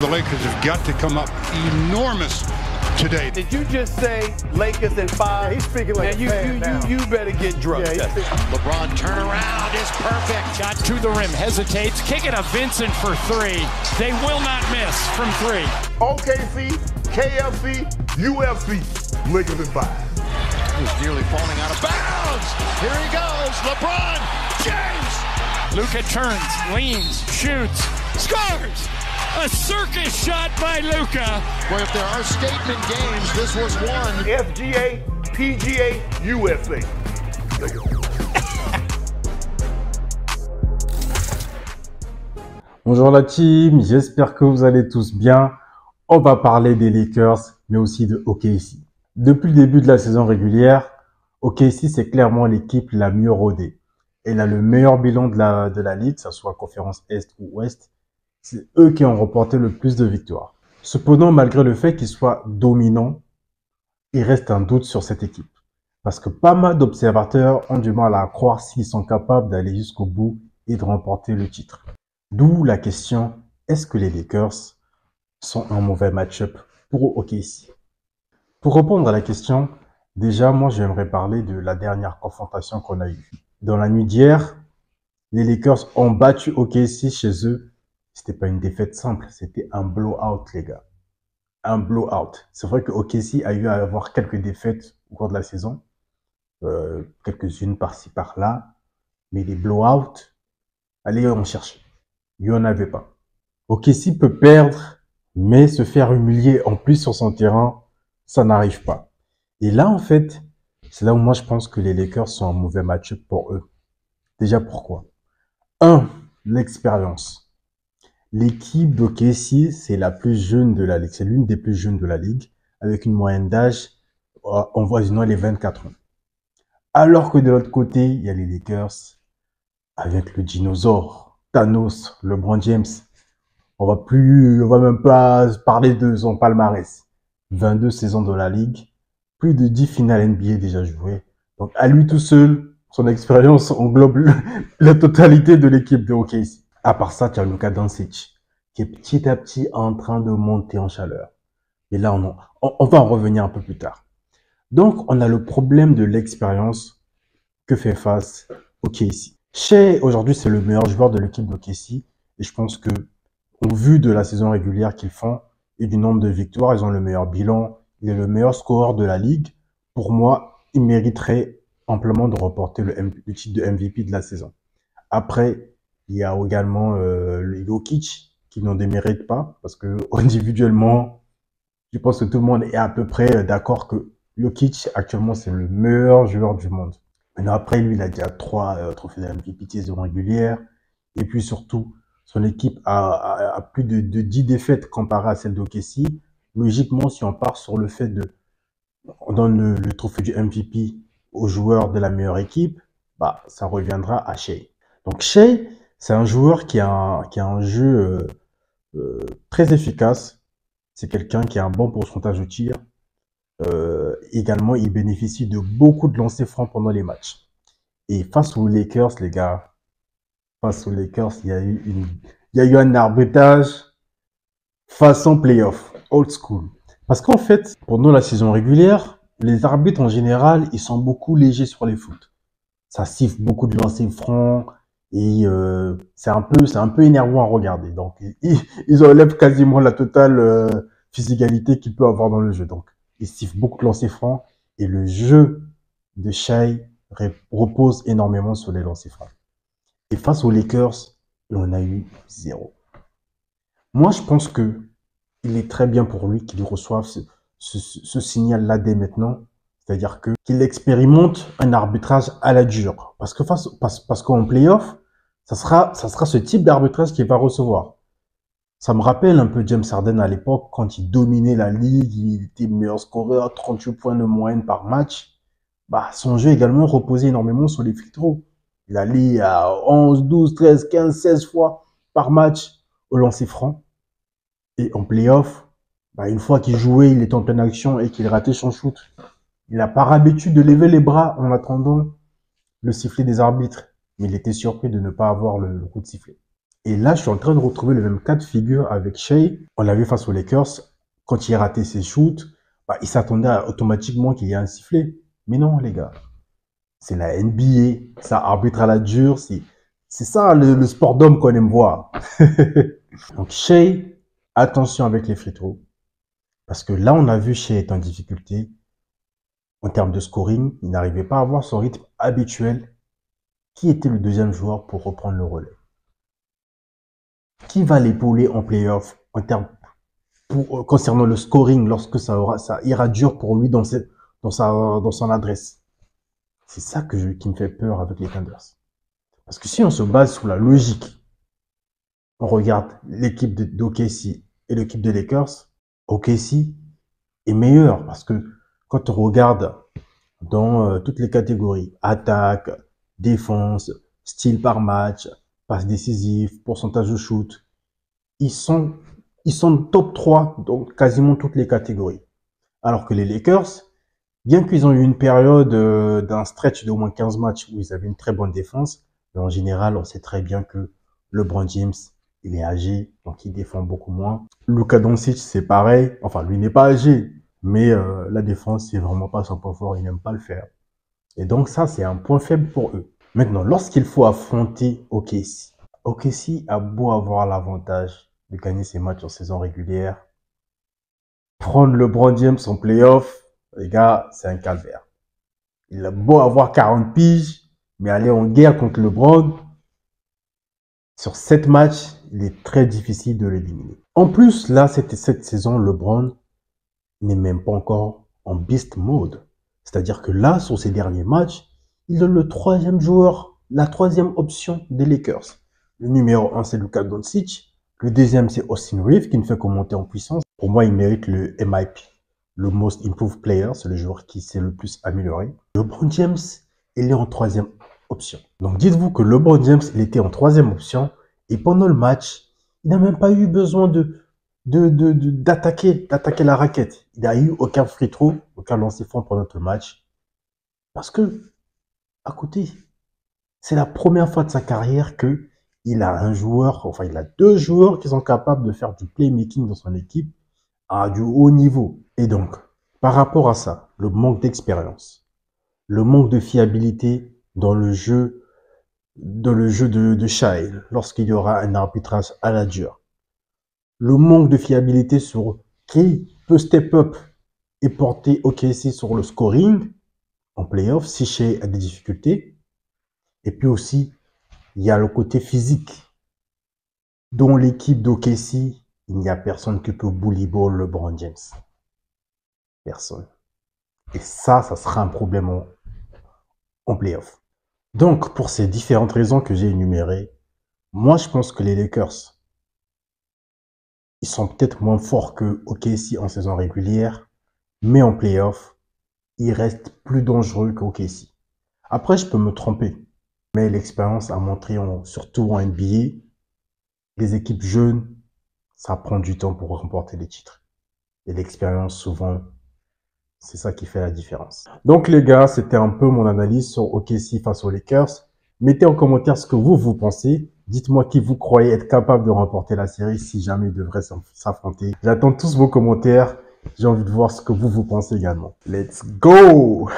The Lakers have got to come up enormous today. Did you just say Lakers in 5? Yeah, he's speaking like a fan now. You better get drunk. Yeah, LeBron turnaround is perfect. Shot to the rim, hesitates, kick it to Vincent for 3. They will not miss from 3. OKC, KFC, UFC, Lakers in 5. He's nearly falling out of bounds. Here he goes, LeBron James. Luka turns, leans, shoots, scores. A circus shot by Luka. Boy, if there are statement games, this was one. FGA, PGA, UFC. Bonjour la team, j'espère que vous allez tous bien. On va parler des Lakers, mais aussi de OKC. Depuis le début de la saison régulière, OKC c'est clairement l'équipe la mieux rodée. Elle a le meilleur bilan de la ligue, que ce soit conférence Est ou Ouest. C'est eux qui ont remporté le plus de victoires. Cependant, malgré le fait qu'ils soient dominants, il reste un doute sur cette équipe. Parce que pas mal d'observateurs ont du mal à croire s'ils sont capables d'aller jusqu'au bout et de remporter le titre. D'où la question, est-ce que les Lakers sont un mauvais match-up pour OKC? Pour répondre à la question, déjà, moi, j'aimerais parler de la dernière confrontation qu'on a eue. Dans la nuit d'hier, les Lakers ont battu OKC chez eux. C'était pas une défaite simple, c'était un blowout, les gars. Un blowout. C'est vrai que OKC a eu à avoir quelques défaites au cours de la saison. Quelques-unes par-ci, par-là. Mais les blowouts, allez, on cherche. Il n'y en avait pas. OKC peut perdre, mais se faire humilier en plus sur son terrain, ça n'arrive pas. Et là, en fait, c'est là où moi je pense que les Lakers sont un mauvais match-up pour eux. Déjà, pourquoi? 1. L'expérience. L'équipe d'OKC, c'est la plus jeune de la ligue. C'est l'une des plus jeunes de la ligue, avec une moyenne d'âge en voisinant les 24 ans. Alors que de l'autre côté, il y a les Lakers, avec le dinosaure, Thanos, LeBron James. On va même pas parler de son palmarès. 22 saisons dans la ligue, plus de 10 finales NBA déjà jouées. Donc, à lui tout seul, son expérience englobe la totalité de l'équipe de OKC. À part ça, tu as Luka Doncic, qui est petit à petit en train de monter en chaleur. Et là, on va en revenir un peu plus tard. Donc, on a le problème de l'expérience que fait face OKC. Shai, aujourd'hui, c'est le meilleur joueur de l'équipe d'OKC. Et je pense que, au vu de la saison régulière qu'ils font et du nombre de victoires, ils ont le meilleur bilan. Il est le meilleur scoreur de la ligue. Pour moi, il mériterait amplement de remporter le titre de MVP de la saison. Après, il y a également le Jokic qui n'en démérite pas parce que individuellement, je pense que tout le monde est à peu près d'accord que Jokic actuellement c'est le meilleur joueur du monde. Maintenant après lui, il a déjà 3 trophées de MVP de saison régulière et puis surtout son équipe a plus de 10 défaites comparées à celle d'OKC. Logiquement, si on part sur le fait on donne le trophée du MVP au joueur de la meilleure équipe, bah ça reviendra à Shai. Donc Shai, c'est un joueur qui a un jeu très efficace. C'est quelqu'un qui a un bon pourcentage de tir. Également, il bénéficie de beaucoup de lancers francs pendant les matchs. Et face aux Lakers, les gars, face aux Lakers, il y a eu un arbitrage façon playoff, old school. Parce qu'en fait, pendant la saison régulière, les arbitres en général, ils sont beaucoup légers sur les foot. Ça siffle beaucoup de lancers francs. Et c'est un peu énervant à regarder. Donc ils enlèvent quasiment la totale physicalité qu'il peut avoir dans le jeu. Donc ils sifflent beaucoup de lancers francs et le jeu de Shai repose énormément sur les lancers francs. Et face aux Lakers, on a eu 0. Moi je pense que il est très bien pour lui qu'il reçoive ce signal-là dès maintenant. C'est-à-dire qu'il expérimente un arbitrage à la dure. Parce qu'en playoff, ça sera ce type d'arbitrage qu'il va recevoir. Ça me rappelle un peu James Harden à l'époque, quand il dominait la ligue, il était meilleur scoreur, 38 points de moyenne par match. Bah, son jeu également reposait énormément sur les free throws. Il allait à 11, 12, 13, 15, 16 fois par match au lancer franc. Et en playoff, bah, une fois qu'il jouait, il était en pleine action et qu'il ratait son shoot. Il n'a pas l'habitude de lever les bras en attendant le sifflet des arbitres. Mais il était surpris de ne pas avoir le coup de sifflet. Et là, je suis en train de retrouver le même cas de figure avec Shai. On l'a vu face aux Lakers. Quand il a raté ses shoots, il s'attendait automatiquement qu'il y ait un sifflet. Mais non, les gars. C'est la NBA. Ça arbitre à la dure. C'est ça le sport d'homme qu'on aime voir. Donc, Shai, attention avec les free throws. Parce que là, on a vu Shai être en difficulté. En termes de scoring, il n'arrivait pas à avoir son rythme habituel. Qui était le deuxième joueur pour reprendre le relais? Qui va l'épauler en playoff en termes concernant le scoring lorsque ça ira dur pour lui dans son adresse? C'est ça qui me fait peur avec les Thunders. Parce que si on se base sur la logique, on regarde l'équipe d'OKC et l'équipe des Lakers, OKC est meilleur parce que quand on regarde dans toutes les catégories, attaque, défense, style par match, passe décisive, pourcentage de shoot, ils sont top 3 dans quasiment toutes les catégories. Alors que les Lakers, bien qu'ils ont eu une période d'un stretch d'au moins 15 matchs où ils avaient une très bonne défense, mais en général, on sait très bien que LeBron James, il est âgé, donc il défend beaucoup moins. Luka Doncic, c'est pareil. Enfin, lui n'est pas âgé, mais la défense, c'est vraiment pas son point fort, il n'aime pas le faire. Et donc ça, c'est un point faible pour eux. Maintenant, lorsqu'il faut affronter OKC, OKC a beau avoir l'avantage de gagner ses matchs en saison régulière, prendre LeBron James en playoff, les gars, c'est un calvaire. Il a beau avoir 40 piges, mais aller en guerre contre LeBron, sur 7 matchs, il est très difficile de l'éliminer. En plus, là, cette saison, LeBron n'est même pas encore en beast mode. C'est-à-dire que là, sur ces derniers matchs, il est le troisième joueur, la troisième option des Lakers. Le numéro 1, c'est Luka Doncic. Le deuxième, c'est Austin Reeves, qui ne fait que monter en puissance. Pour moi, il mérite le MIP, le Most Improved Player. C'est le joueur qui s'est le plus amélioré. LeBron James, il est en troisième option. Donc, dites-vous que LeBron James, il était en troisième option. Et pendant le match, il n'a même pas eu besoin d'attaquer la raquette. Il n'a eu aucun free throw, aucun lancer franc pendant tout le match. Parce que, à côté, c'est la première fois de sa carrière que il a il a 2 joueurs qui sont capables de faire du playmaking dans son équipe à du haut niveau. Et donc, par rapport à ça, le manque d'expérience, le manque de fiabilité dans le jeu de Shai, lorsqu'il y aura un arbitrage à la dure, le manque de fiabilité sur qui peut step up et porter OKC sur le scoring en playoff si Shai a des difficultés. Et puis aussi, il y a le côté physique. Dans l'équipe d'OKC, il n'y a personne qui peut bully ball LeBron James. Personne. Et ça sera un problème en playoff. Donc, pour ces différentes raisons que j'ai énumérées, moi, je pense que les Lakers, ils sont peut-être moins forts que OKC en saison régulière, mais en playoff, ils restent plus dangereux qu'OKC. Après, je peux me tromper. Mais l'expérience a montré, surtout en NBA, les équipes jeunes, ça prend du temps pour remporter les titres. Et l'expérience, souvent, c'est ça qui fait la différence. Donc les gars, c'était un peu mon analyse sur OKC face aux Lakers. Mettez en commentaire ce que vous pensez. Dites-moi qui vous croyez être capable de remporter la série si jamais ils devraient s'affronter. J'attends tous vos commentaires. J'ai envie de voir ce que vous pensez également. Let's go!